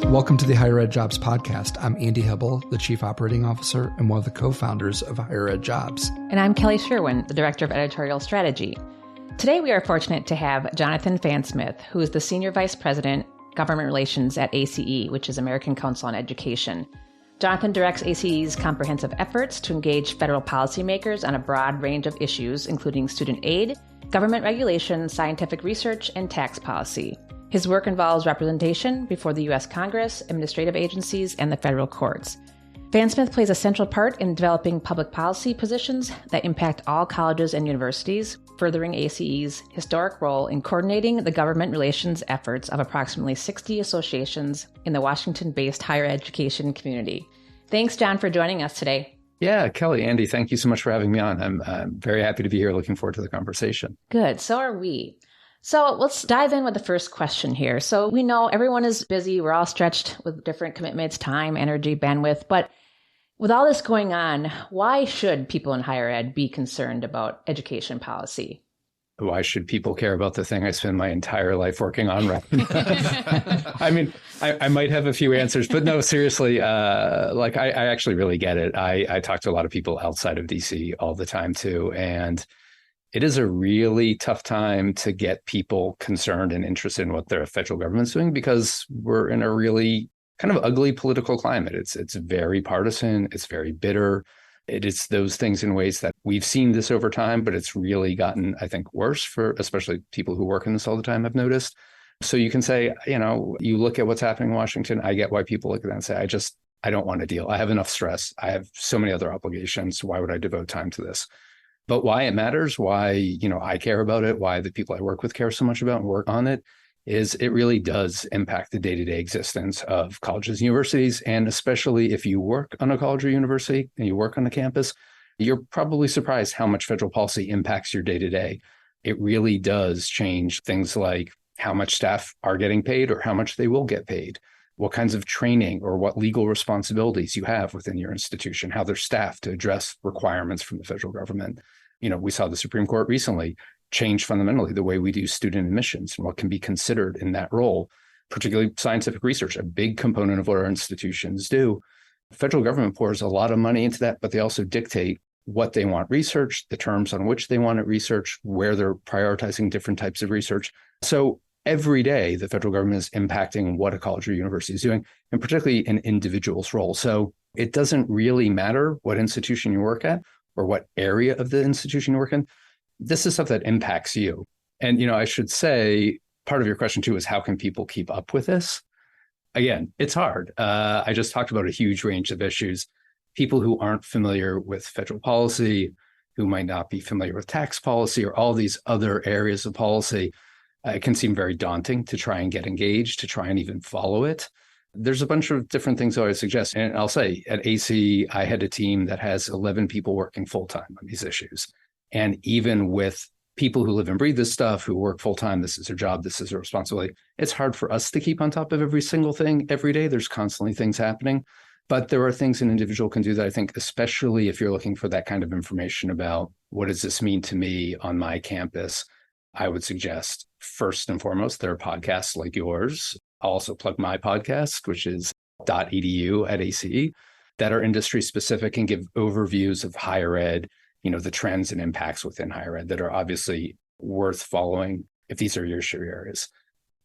Welcome to the HigherEdJobs Podcast. I'm Andy Hebel, the Chief Operating Officer and one of the co-founders of HigherEdJobs. And I'm Kelly Sherwin, the Director of Editorial Strategy. Today, we are fortunate to have Jonathan Fansmith, who is the Senior Vice President, Government Relations at ACE, which is American Council on Education. Jonathan directs ACE's comprehensive efforts to engage federal policymakers on a broad range of issues, including student aid, government regulation, scientific research, and tax policy. His work involves representation before the U.S. Congress, administrative agencies, and the federal courts. Fansmith plays a central part in developing public policy positions that impact all colleges and universities, furthering ACE's historic role in coordinating the government relations efforts of approximately 60 associations in the Washington-based higher education community. Thanks, John, for joining us today. Yeah, Kelly, Andy, thank you so much for having me on. I'm very happy to be here. Looking forward to the conversation. Good. So are we. So let's dive in with the first question here. So we know everyone is busy. We're all stretched with different commitments, time, energy, bandwidth. But with all this going on, why should people in higher ed be concerned about education policy? Why should people care about the thing I spend my entire life working on right now? I mean, I might have a few answers, but no, seriously, I actually really get it. I talk to a lot of people outside of DC all the time too. And it is a really tough time to get people concerned and interested in what their federal government's doing because we're in a really kind of ugly political climate. It's very partisan. It's very bitter. It is those things in ways that we've seen this over time, but it's really gotten, I think, worse for especially people who work in this all the time, I've noticed. So you can say, you look at what's happening in Washington. I get why people look at that and say, I don't want to deal. I have enough stress. I have so many other obligations. Why would I devote time to this? But why it matters, why, I care about it, why the people I work with care so much about and work on it, is it really does impact the day-to-day existence of colleges and universities. And especially if you work on a college or university and you work on a campus, you're probably surprised how much federal policy impacts your day-to-day. It really does change things like how much staff are getting paid or how much they will get paid, what kinds of training or what legal responsibilities you have within your institution, how they're staffed to address requirements from the federal government. We saw the Supreme Court recently change fundamentally the way we do student admissions and what can be considered in that role, particularly scientific research, a big component of what our institutions do. The federal government pours a lot of money into that, but they also dictate what they want research, the terms on which they want it research, where they're prioritizing different types of research. So every day, the federal government is impacting what a college or university is doing, and particularly an individual's role. So it doesn't really matter what institution you work at or what area of the institution you work in. This is stuff that impacts you. And, I should say part of your question too is how can people keep up with this? Again, it's hard. I just talked about a huge range of issues. People who aren't familiar with federal policy, who might not be familiar with tax policy or all these other areas of policy, it can seem very daunting to try and get engaged, to try and even follow it. There's a bunch of different things I would suggest. And I'll say at AC, I had a team that has 11 people working full-time on these issues. And even with people who live and breathe this stuff, who work full-time, this is their job, this is their responsibility. It's hard for us to keep on top of every single thing every day. There's constantly things happening. But there are things an individual can do that I think, especially if you're looking for that kind of information about what does this mean to me on my campus, I would suggest first and foremost, there are podcasts like yours. I'll also plug my podcast, which is .edu at ACE, that are industry specific and give overviews of higher ed, the trends and impacts within higher ed that are obviously worth following if these are your areas.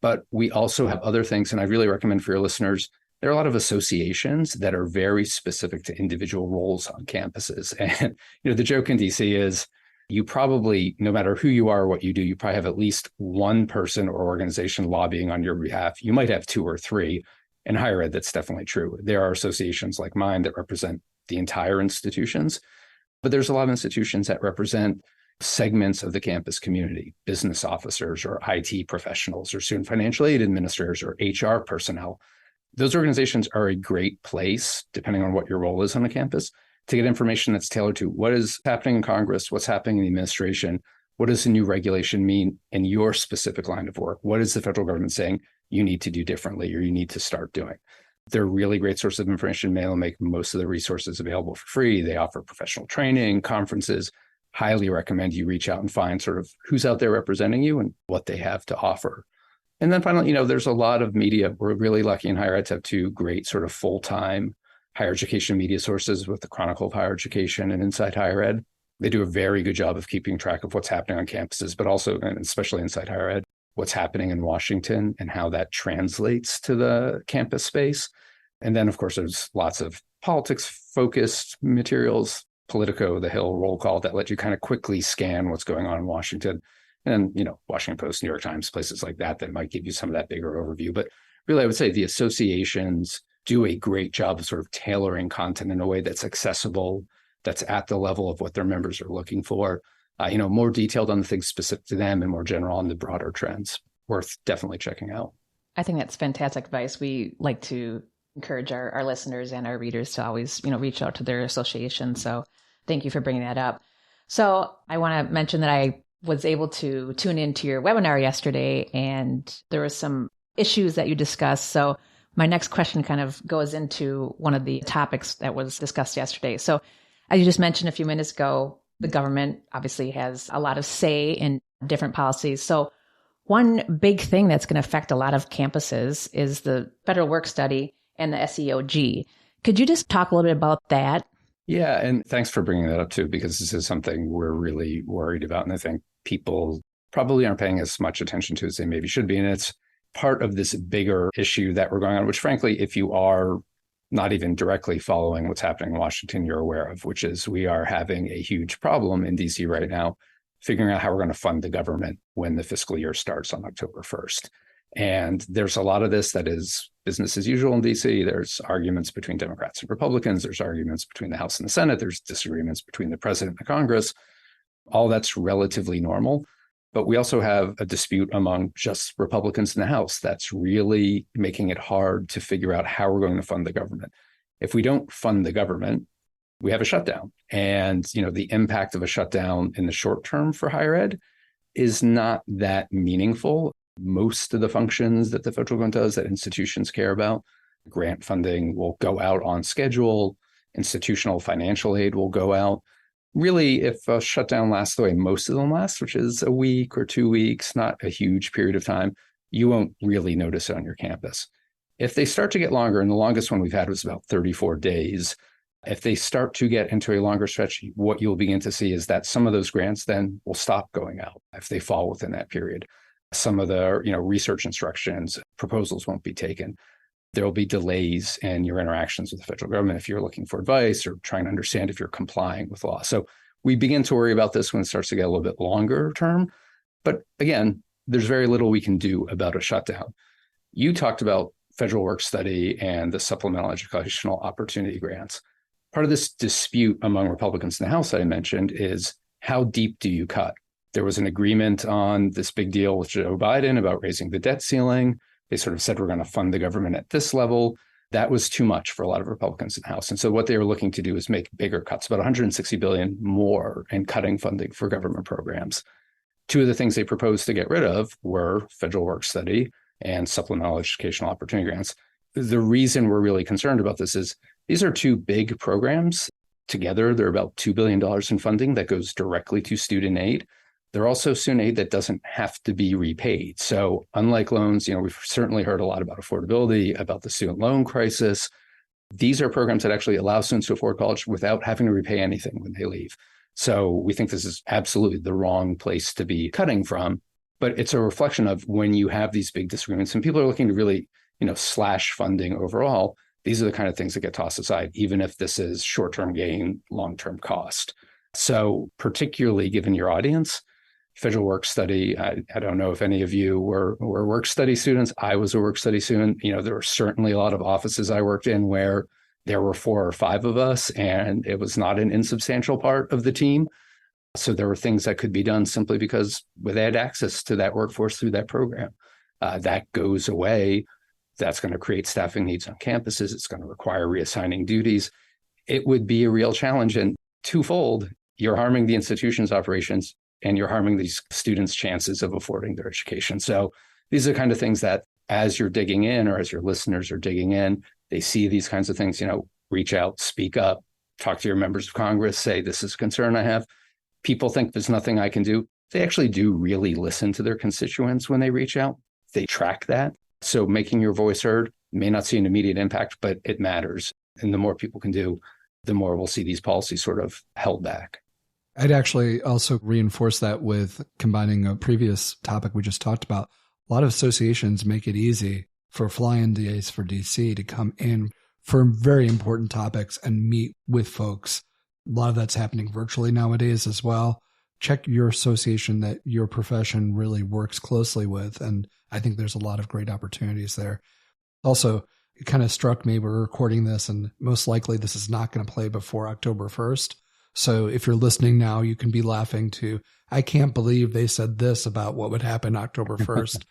But we also have other things, and I really recommend for your listeners, there are a lot of associations that are very specific to individual roles on campuses. And, the joke in DC is you probably, no matter who you are or what you do, you probably have at least one person or organization lobbying on your behalf. You might have two or three. In higher ed, that's definitely true. There are associations like mine that represent the entire institutions, but there's a lot of institutions that represent segments of the campus community, business officers or IT professionals or student financial aid administrators or HR personnel. Those organizations are a great place, depending on what your role is on a campus, to get information that's tailored to what is happening in Congress, what's happening in the administration, what does the new regulation mean in your specific line of work? What is the federal government saying you need to do differently or you need to start doing? They're a really great source of information. They'll make most of the resources available for free. They offer professional training, conferences. Highly recommend you reach out and find sort of who's out there representing you and what they have to offer. And then finally, there's a lot of media. We're really lucky in higher ed to have two great sort of full-time higher education media sources with the Chronicle of Higher Education and Inside Higher Ed. They do a very good job of keeping track of what's happening on campuses, but also, and especially Inside Higher Ed, what's happening in Washington and how that translates to the campus space. And then, of course, there's lots of politics-focused materials, Politico, The Hill, Roll Call, that let you kind of quickly scan what's going on in Washington. And, Washington Post, New York Times, places like that might give you some of that bigger overview. But really, I would say the associations do a great job of sort of tailoring content in a way that's accessible, that's at the level of what their members are looking for, more detailed on the things specific to them and more general on the broader trends. Worth definitely checking out. I think that's fantastic advice. We like to encourage our listeners and our readers to always, reach out to their association. So thank you for bringing that up. So I want to mention that I was able to tune into your webinar yesterday, and there were some issues that you discussed. So my next question kind of goes into one of the topics that was discussed yesterday. So as you just mentioned a few minutes ago, the government obviously has a lot of say in different policies. So one big thing that's going to affect a lot of campuses is the federal work study and the SEOG. Could you just talk a little bit about that? Yeah, and thanks for bringing that up too, because this is something we're really worried about. And I think people probably aren't paying as much attention to as they maybe should be. And it's part of this bigger issue that we're going on, which frankly, if you are not even directly following what's happening in Washington, you're aware of, which is we are having a huge problem in DC right now, figuring out how we're going to fund the government when the fiscal year starts on October 1st. And there's a lot of this that is business as usual in DC. There's arguments between Democrats and Republicans. There's arguments between the House and the Senate. There's disagreements between the president and the Congress. All that's relatively normal. But we also have a dispute among just Republicans in the House that's really making it hard to figure out how we're going to fund the government. If we don't fund the government, we have a shutdown. And, the impact of a shutdown in the short term for higher ed is not that meaningful. Most of the functions that the federal government does that institutions care about, grant funding will go out on schedule, institutional financial aid will go out. Really, if a shutdown lasts the way most of them last, which is a week or 2 weeks, not a huge period of time, you won't really notice it on your campus. If they start to get longer, and the longest one we've had was about 34 days, if they start to get into a longer stretch, what you'll begin to see is that some of those grants then will stop going out if they fall within that period. Some of the research instructions, proposals won't be taken. There will be delays in your interactions with the federal government if you're looking for advice or trying to understand if you're complying with law. So we begin to worry about this when it starts to get a little bit longer term. But again, there's very little we can do about a shutdown. You talked about federal work study and the supplemental educational opportunity grants. Part of this dispute among Republicans in the House that I mentioned is how deep do you cut? There was an agreement on this big deal with Joe Biden about raising the debt ceiling. They sort of said, we're going to fund the government at this level. That was too much for a lot of Republicans in the House. And so what they were looking to do is make bigger cuts, about $160 billion more in cutting funding for government programs. Two of the things they proposed to get rid of were federal work study and supplemental educational opportunity grants. The reason we're really concerned about this is these are two big programs. Together, they're about $2 billion in funding that goes directly to student aid. They're also student aid that doesn't have to be repaid. So unlike loans, we've certainly heard a lot about affordability, about the student loan crisis. These are programs that actually allow students to afford college without having to repay anything when they leave. So we think this is absolutely the wrong place to be cutting from. But it's a reflection of when you have these big disagreements and people are looking to really, slash funding overall, these are the kind of things that get tossed aside, even if this is short-term gain, long-term cost. So particularly given your audience, federal work study, I don't know if any of you were work study students. I was a work study student. There were certainly a lot of offices I worked in where there were 4 or 5 of us, and it was not an insubstantial part of the team. So there were things that could be done simply because they had access to that workforce through that program. That goes away. That's going to create staffing needs on campuses. It's going to require reassigning duties. It would be a real challenge. And twofold, you're harming the institution's operations and you're harming these students' chances of affording their education. So these are the kind of things that as you're digging in or as your listeners are digging in, they see these kinds of things, reach out, speak up, talk to your members of Congress, say, this is a concern I have. People think there's nothing I can do. They actually do really listen to their constituents when they reach out. they track that. So making your voice heard may not see an immediate impact, but it matters. And the more people can do, the more we'll see these policies sort of held back. I'd actually also reinforce that with combining a previous topic we just talked about. A lot of associations make it easy for fly-in days for DC to come in for very important topics and meet with folks. A lot of that's happening virtually nowadays as well. Check your association that your profession really works closely with. And I think there's a lot of great opportunities there. Also, it kind of struck me, we're recording this and most likely this is not going to play before October 1st. So if you're listening now, you can be laughing to, I can't believe they said this about what would happen October 1st.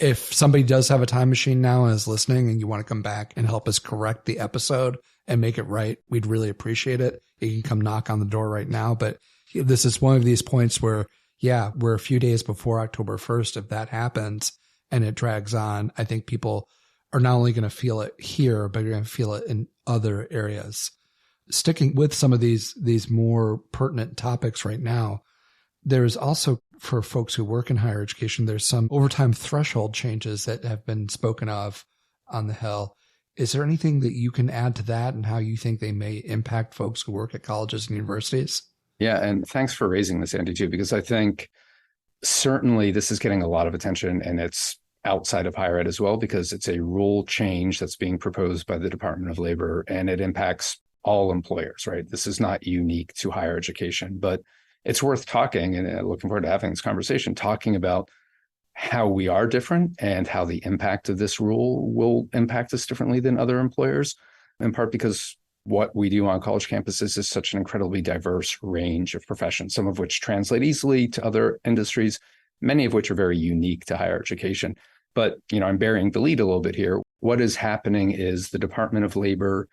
If somebody does have a time machine now and is listening and you want to come back and help us correct the episode and make it right, we'd really appreciate it. You can come knock on the door right now. But this is one of these points where, yeah, we're a few days before October 1st. If that happens and it drags on, I think people are not only going to feel it here, but you're going to feel it in other areas. Sticking with some of these more pertinent topics right now, there's also, for folks who work in higher education, there's some overtime threshold changes that have been spoken of on the Hill. Is there anything that you can add to that and how you think they may impact folks who work at colleges and universities? Yeah, and thanks for raising this, Andy, too, because I think certainly this is getting a lot of attention and it's outside of higher ed as well, because it's a rule change that's being proposed by the Department of Labor and it impacts all employers, right? This is not unique to higher education, but it's worth talking and looking forward to having this conversation, talking about how we are different and how the impact of this rule will impact us differently than other employers, in part because what we do on college campuses is such an incredibly diverse range of professions, some of which translate easily to other industries, many of which are very unique to higher education. But, I'm burying the lead a little bit here. What is happening is the Department of Labor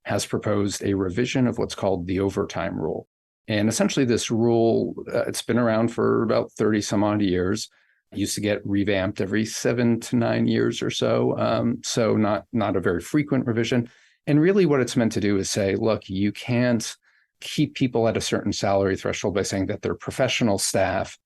has proposed a revision of what's called the overtime rule. And essentially this rule, it's been around for about 30 some odd years. It used to get revamped every 7 to 9 years or so. So not a very frequent revision. And really what it's meant to do is say, look, you can't keep people at a certain salary threshold by saying that they're professional staff,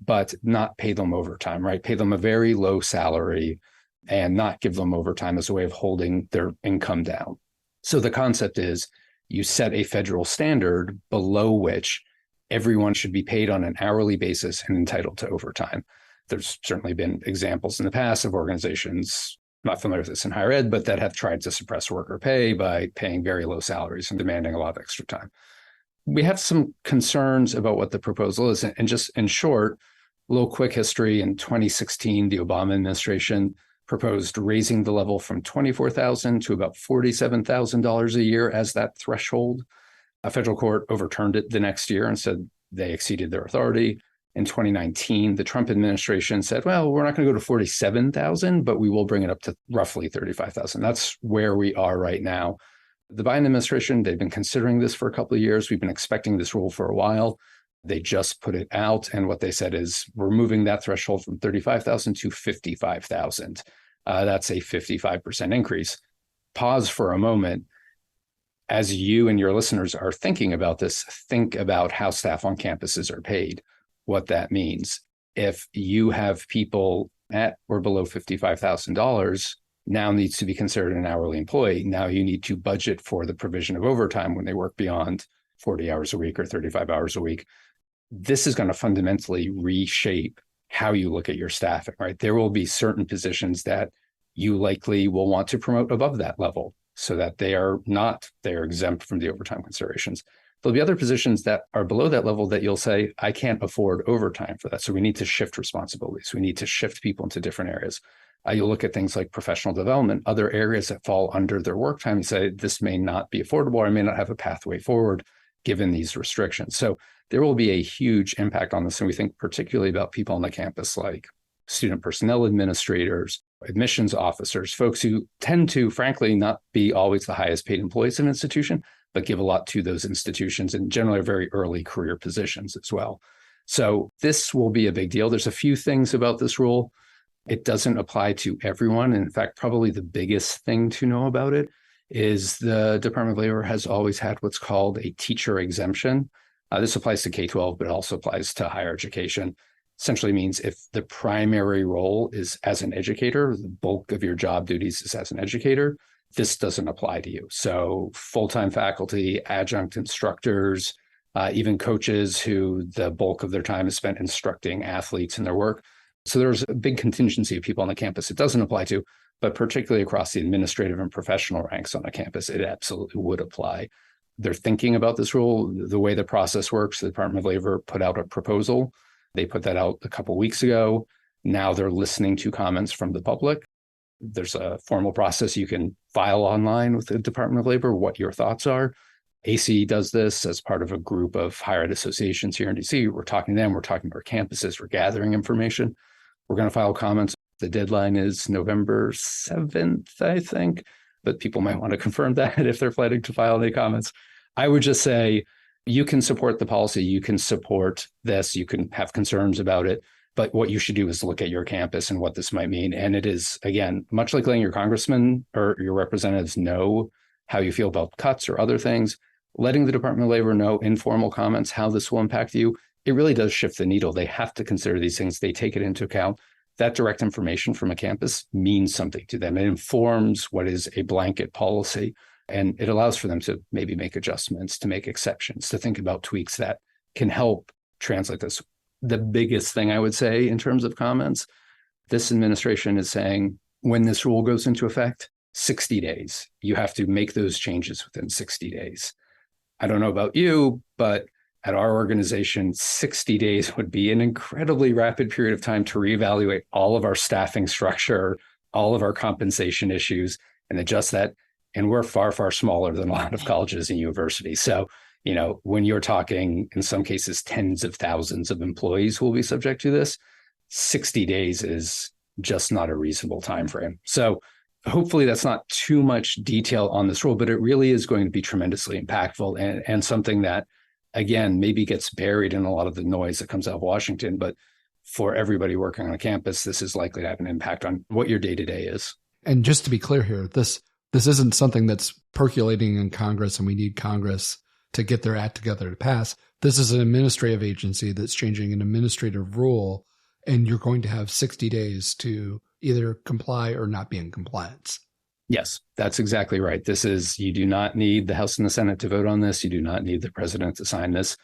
but not pay them overtime, right? Pay them a very low salary and not give them overtime as a way of holding their income down. So the concept is you set a federal standard below which everyone should be paid on an hourly basis and entitled to overtime. There's certainly been examples in the past of organizations, not familiar with this in higher ed, but that have tried to suppress worker pay by paying very low salaries and demanding a lot of extra time. We have some concerns about what the proposal is. And just in short, a little quick history. In 2016, the Obama administration proposed raising the level from $24,000 to about $47,000 a year as that threshold. A federal court overturned it the next year and said they exceeded their authority. In 2019, the Trump administration said, well, we're not going to go to $47,000, but we will bring it up to roughly $35,000. That's where we are right now. The Biden administration, they've been considering this for a couple of years. We've been expecting this rule for a while. They just put it out. And what they said is we're moving that threshold from $35,000 to $55,000. That's a 55% increase. Pause for a moment. As you and your listeners are thinking about this, think about how staff on campuses are paid, what that means. If you have people at or below $55,000, now needs to be considered an hourly employee. Now you need to budget for the provision of overtime when they work beyond 40 hours a week or 35 hours a week. This is going to fundamentally reshape how you look at your staffing, right? There will be certain positions that you likely will want to promote above that level so that they're exempt from the overtime considerations. There'll be other positions that are below that level that you'll say, I can't afford overtime for that. So we need to shift responsibilities. We need to shift people into different areas. You'll look at things like professional development, other areas that fall under their work time and say, this may not be affordable, or I may not have a pathway forward given these restrictions. So there will be a huge impact on this. And we think particularly about people on the campus like student personnel administrators, admissions officers, folks who tend to, frankly, not be always the highest paid employees of an institution, but give a lot to those institutions and generally are very early career positions as well. So this will be a big deal. There's a few things about this rule. It doesn't apply to everyone. And in fact, probably the biggest thing to know about it is the Department of Labor has always had what's called a teacher exemption. This applies to K-12, but it also applies to higher education. essentially means if the primary role is as an educator, the bulk of your job duties is as an educator, this doesn't apply to you. So full-time faculty, adjunct instructors, even coaches who the bulk of their time is spent instructing athletes in their work. So there's a big contingency of people on the campus it doesn't apply to, but particularly across the administrative and professional ranks on a campus, it absolutely would apply. They're thinking about this rule. The way the process works, the Department of Labor put out a proposal. They put that out a couple of weeks ago. Now they're listening to comments from the public. There's a formal process you can file online with the Department of Labor, what your thoughts are. ACE does this as part of a group of higher ed associations here in DC. We're talking to them. We're talking to our campuses. We're gathering information. We're going to file comments. The deadline is November 7th, I think, but people might want to confirm that if they're planning to file any comments. I would just say you can support the policy. You can support this. You can have concerns about it. But what you should do is look at your campus and what this might mean. And it is, again, much like letting your congressman or your representatives know how you feel about cuts or other things, letting the Department of Labor know in formal comments how this will impact you. It really does shift the needle. They have to consider these things. They take it into account. That direct information from a campus means something to them. It informs what is a blanket policy, and it allows for them to maybe make adjustments, to make exceptions, to think about tweaks that can help translate this. The biggest thing I would say in terms of comments, this administration is saying when this rule goes into effect, 60 days. You have to make those changes within 60 days. I don't know about you, but at our organization, 60 days would be an incredibly rapid period of time to reevaluate all of our staffing structure, all of our compensation issues, and adjust that. And we're far, far smaller than a lot of colleges and universities. So, when you're talking, in some cases, tens of thousands of employees who will be subject to this, 60 days is just not a reasonable time frame. So hopefully that's not too much detail on this rule, but it really is going to be tremendously impactful and something that, again, maybe gets buried in a lot of the noise that comes out of Washington. But for everybody working on a campus, this is likely to have an impact on what your day-to-day is. And just to be clear here, this isn't something that's percolating in Congress and we need Congress to get their act together to pass. This is an administrative agency that's changing an administrative rule, and you're going to have 60 days to either comply or not be in compliance. Yes, that's exactly right. You do not need the House and the Senate to vote on this. You do not need the president to sign this.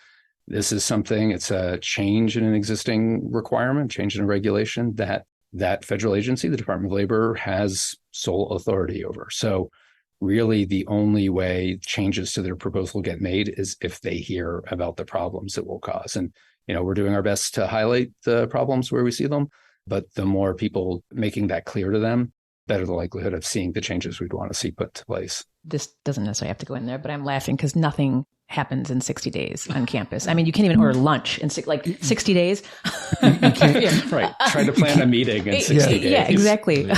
This is it's a change in an existing requirement, change in a regulation that federal agency, the Department of Labor, has sole authority over. So really the only way changes to their proposal get made is if they hear about the problems it will cause. And, we're doing our best to highlight the problems where we see them, but the more people making that clear to them, better the likelihood of seeing the changes we'd want to see put to place. This doesn't necessarily have to go in there, but I'm laughing because nothing happens in 60 days on campus. I mean, you can't even order lunch in 60 days. You can't. Yeah. Right. Try to plan a meeting in 60 days. Yeah, exactly.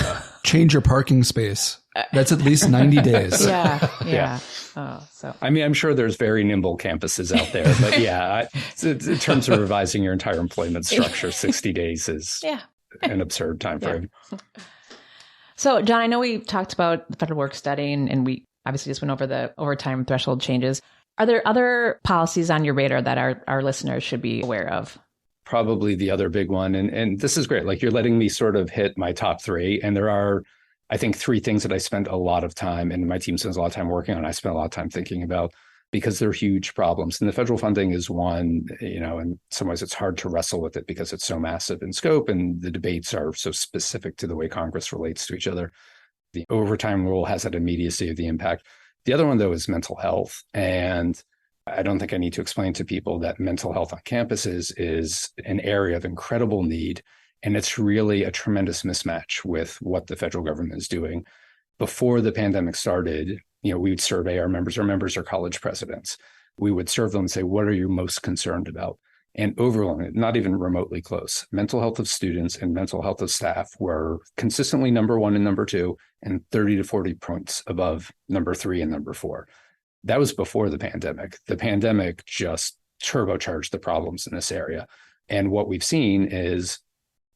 Change your parking space. That's at least 90 days. Yeah. I'm sure there's very nimble campuses out there, but in terms of revising your entire employment structure, 60 days is an absurd time frame. Yeah. So, John, I know we talked about the federal work study and we obviously just went over the overtime threshold changes. Are there other policies on your radar that our listeners should be aware of? Probably the other big one. And this is great. Like, you're letting me sort of hit my top three. And there are, I think, three things that I spend a lot of time, and my team spends a lot of time working on. I spend a lot of time thinking about, because they're huge problems. And the federal funding is one, in some ways it's hard to wrestle with it because it's so massive in scope and the debates are so specific to the way Congress relates to each other. The overtime rule has that immediacy of the impact. The other one, though, is mental health. And I don't think I need to explain to people that mental health on campuses is an area of incredible need. And it's really a tremendous mismatch with what the federal government is doing. Before the pandemic started, we would survey our members. Our members are college presidents. We would serve them and say, what are you most concerned about? And overwhelmingly, not even remotely close, mental health of students and mental health of staff were consistently number one and number two, and 30 to 40 points above number three and number four. That was before the pandemic. The pandemic just turbocharged the problems in this area. And what we've seen is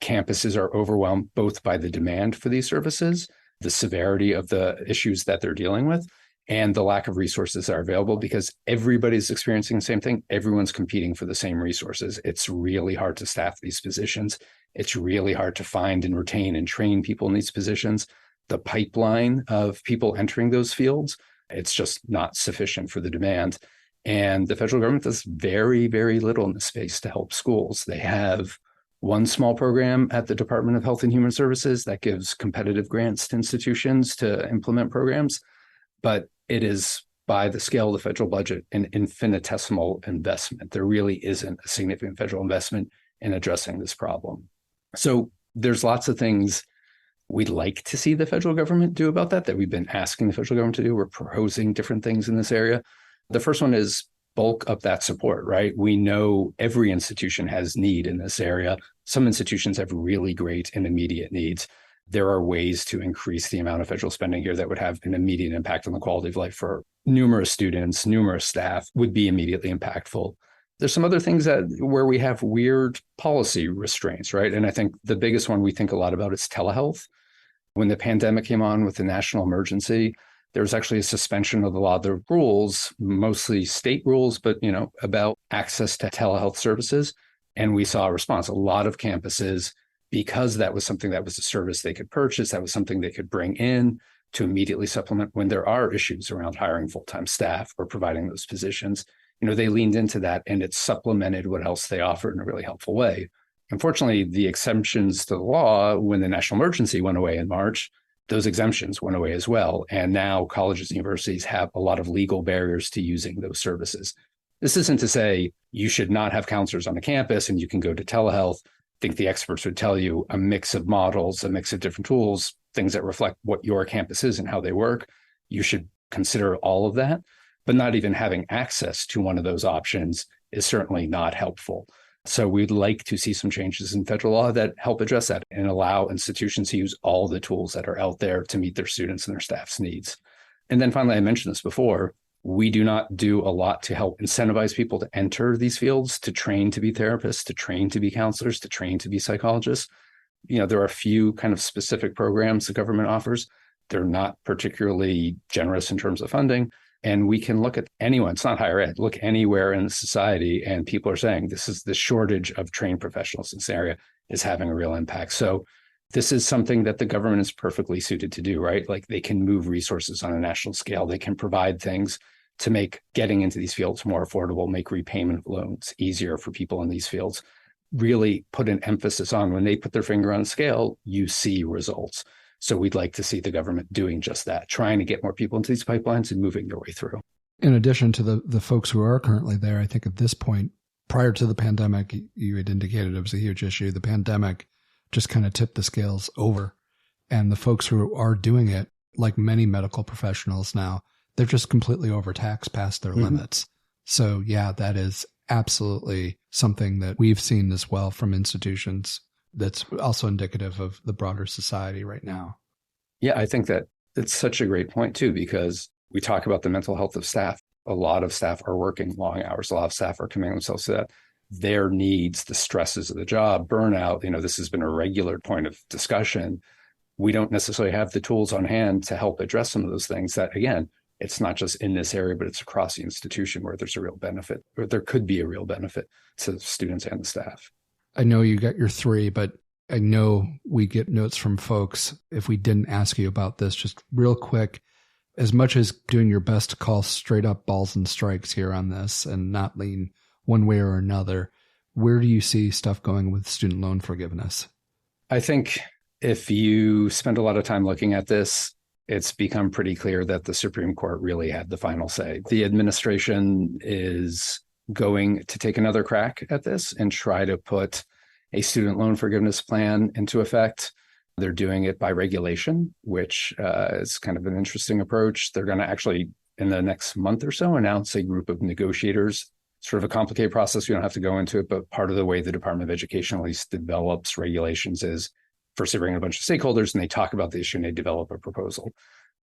campuses are overwhelmed both by the demand for these services, the severity of the issues that they're dealing with, and the lack of resources that are available, because everybody's experiencing the same thing. Everyone's competing for the same resources. It's really hard to staff these positions. It's really hard to find and retain and train people in these positions. The pipeline of people entering those fields, it's just not sufficient for the demand. And the federal government does very, very little in this space to help schools. They have one small program at the Department of Health and Human Services that gives competitive grants to institutions to implement programs. But it is, by the scale of the federal budget, an infinitesimal investment. There really isn't a significant federal investment in addressing this problem. So there's lots of things we'd like to see the federal government do about that we've been asking the federal government to do. We're proposing different things in this area. The first one is bulk up that support, right? We know every institution has need in this area. Some institutions have really great and immediate needs. There are ways to increase the amount of federal spending here that would have an immediate impact on the quality of life for numerous students, numerous staff, would be immediately impactful. There's some other things where we have weird policy restraints, right? And I think the biggest one we think a lot about is telehealth. When the pandemic came on with the national emergency, there was actually a suspension of a lot of the rules, mostly state rules, but about access to telehealth services. And we saw a response. A lot of campuses, because that was something that was a service they could purchase, that was something they could bring in to immediately supplement when there are issues around hiring full-time staff or providing those positions. They leaned into that, and it supplemented what else they offered in a really helpful way. Unfortunately, the exemptions to the law, when the national emergency went away in March, those exemptions went away as well. And now colleges and universities have a lot of legal barriers to using those services. This isn't to say you should not have counselors on the campus and you can go to telehealth. I think the experts would tell you a mix of models, a mix of different tools, things that reflect what your campus is and how they work. You should consider all of that, but not even having access to one of those options is certainly not helpful. So we'd like to see some changes in federal law that help address that and allow institutions to use all the tools that are out there to meet their students and their staff's needs. And then finally, I mentioned this before, we do not do a lot to help incentivize people to enter these fields, to train to be therapists, to train to be counselors, to train to be psychologists. There are a few kind of specific programs the government offers. They're not particularly generous in terms of funding. And we can look at anyone, it's not higher ed, look anywhere in society, and people are saying the shortage of trained professionals in this area is having a real impact. So this is something that the government is perfectly suited to do, right? Like they can move resources on a national scale. They can provide things to make getting into these fields more affordable, make repayment of loans easier for people in these fields, really put an emphasis on when they put their finger on the scale, you see results. So we'd like to see the government doing just that, trying to get more people into these pipelines and moving their way through. In addition to the folks who are currently there, I think at this point, prior to the pandemic, you had indicated it was a huge issue. The pandemic just kind of tipped the scales over. And the folks who are doing it, like many medical professionals now, they're just completely overtaxed past their limits. So yeah, that is absolutely something that we've seen as well from institutions. That's also indicative of the broader society right now. Yeah, I think that it's such a great point too, because we talk about the mental health of staff. A lot of staff are working long hours. A lot of staff are committing themselves to that. Their needs, the stresses of the job, burnout, this has been a regular point of discussion. We don't necessarily have the tools on hand to help address some of those things that, again, it's not just in this area, but it's across the institution where there's a real benefit, or there could be a real benefit to students and the staff. I know you got your 3, but I know we get notes from folks. If we didn't ask you about this, just real quick, as much as doing your best to call straight up balls and strikes here on this and not lean one way or another, where do you see stuff going with student loan forgiveness? I think if you spend a lot of time looking at this, it's become pretty clear that the Supreme Court really had the final say. The administration is going to take another crack at this and try to put a student loan forgiveness plan into effect. They're doing it by regulation, which is kind of an interesting approach. They're going to actually, in the next month or so, announce a group of negotiators. Sort of a complicated process. We don't have to go into it, but part of the way the Department of Education at least develops regulations is first they bring in a bunch of stakeholders and they talk about the issue and they develop a proposal.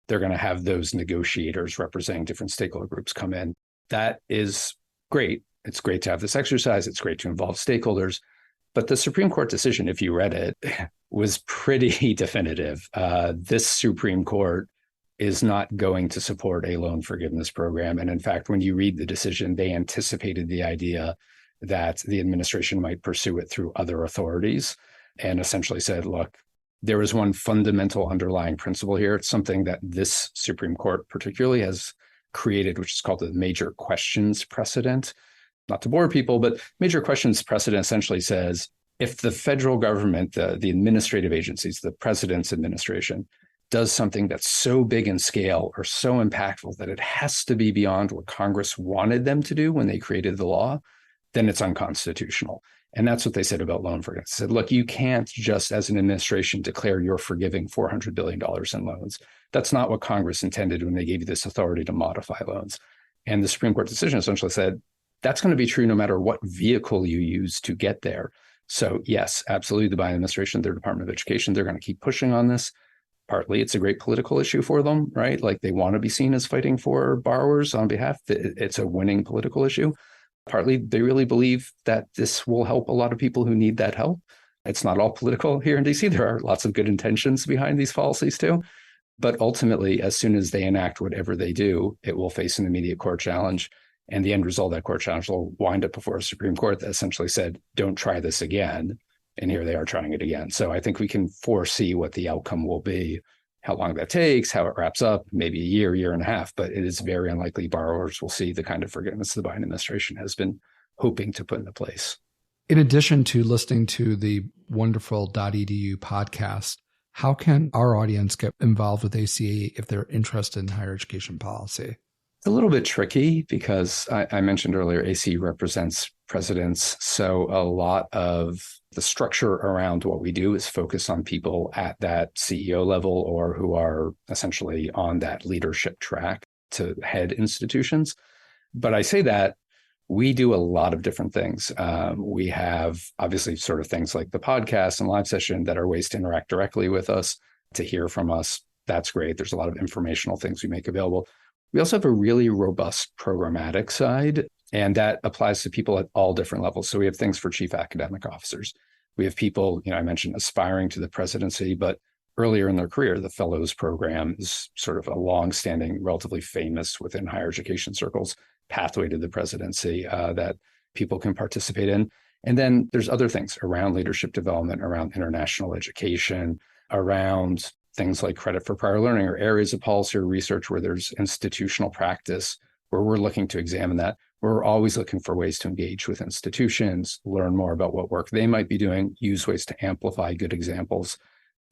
They're going to have those negotiators representing different stakeholder groups come in. That is great. It's great to have this exercise. It's great to involve stakeholders. But the Supreme Court decision, if you read it, was pretty definitive. This Supreme Court is not going to support a loan forgiveness program. And in fact, when you read the decision, they anticipated the idea that the administration might pursue it through other authorities and essentially said, look, there is one fundamental underlying principle here. It's something that this Supreme Court particularly has created, which is called the major questions precedent. Not to bore people, but major questions precedent essentially says, if the federal government, the administrative agencies, the president's administration, does something that's so big in scale or so impactful that it has to be beyond what Congress wanted them to do when they created the law, then it's unconstitutional. And that's what they said about loan forgiveness. They said, look, you can't just as an administration declare you're forgiving $400 billion in loans. That's not what Congress intended when they gave you this authority to modify loans. And the Supreme Court decision essentially said, that's going to be true no matter what vehicle you use to get there. So yes, absolutely, the Biden administration, their Department of Education, they're going to keep pushing on this. Partly, it's a great political issue for them, right? Like they want to be seen as fighting for borrowers on behalf. It's a winning political issue. Partly, they really believe that this will help a lot of people who need that help. It's not all political here in DC. There are lots of good intentions behind these policies too. But ultimately, as soon as they enact whatever they do, it will face an immediate court challenge. And the end result of that court challenge will wind up before a Supreme Court that essentially said, don't try this again. And here they are trying it again. So I think we can foresee what the outcome will be, how long that takes, how it wraps up, maybe a year and a half. But it is very unlikely borrowers will see the kind of forgiveness the Biden administration has been hoping to put into place. In addition to listening to the wonderful .edu podcast, how can our audience get involved with ACE if they're interested in higher education policy? It's a little bit tricky because I mentioned earlier, ACE represents presidents. So a lot of the structure around what we do is focused on people at that CEO level or who are essentially on that leadership track to head institutions. But I say that we do a lot of different things. We have obviously sort of things like the podcast and live session that are ways to interact directly with us, to hear from us. That's great. There's a lot of informational things we make available. We also have a really robust programmatic side, and that applies to people at all different levels. So we have things for chief academic officers. We have people, I mentioned aspiring to the presidency, but earlier in their career, the fellows program is sort of a longstanding, relatively famous within higher education circles pathway to the presidency that people can participate in. And then there's other things around leadership development, around international education, around things like credit for prior learning or areas of policy or research where there's institutional practice, where we're looking to examine that. We're always looking for ways to engage with institutions, learn more about what work they might be doing, use ways to amplify good examples.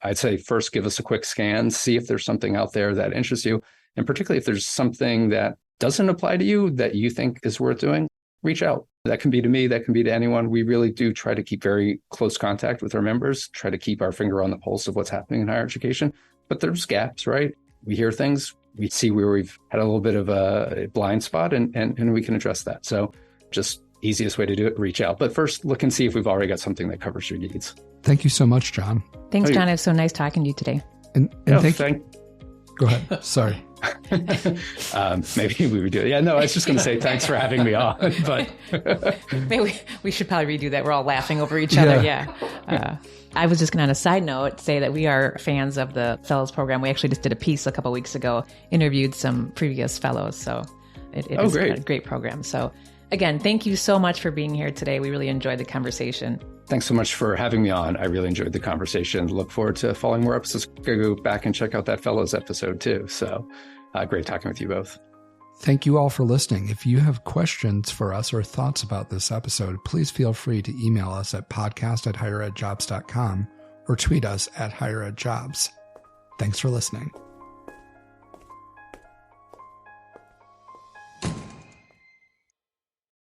I'd say first, give us a quick scan, see if there's something out there that interests you. And particularly if there's something that doesn't apply to you that you think is worth doing, reach out. That can be to me, that can be to anyone. We really do try to keep very close contact with our members, try to keep our finger on the pulse of what's happening in higher education. But there's gaps, right? We hear things, we see where we've had a little bit of a blind spot and we can address that. So just easiest way to do it, reach out. But first, look and see if we've already got something that covers your needs. Thank you so much, John. Thanks, John. It was so nice talking to you today. And Go ahead. Sorry. Maybe we would do it. Yeah, no, I was just going to say thanks for having me on. But maybe we should probably redo that. We're all laughing over each other. Yeah. I was just going to, on a side note, say that we are fans of the Fellows Program. We actually just did a piece a couple of weeks ago, interviewed some previous fellows. So it is a great program. So again, thank you so much for being here today. We really enjoyed the conversation. Thanks so much for having me on. I really enjoyed the conversation. Look forward to following more episodes. Go back and check out that Fellows episode too. So great talking with you both. Thank you all for listening. If you have questions for us or thoughts about this episode, please feel free to email us at podcast@higheredjobs.com or tweet us at HigherEdJobs. Thanks for listening.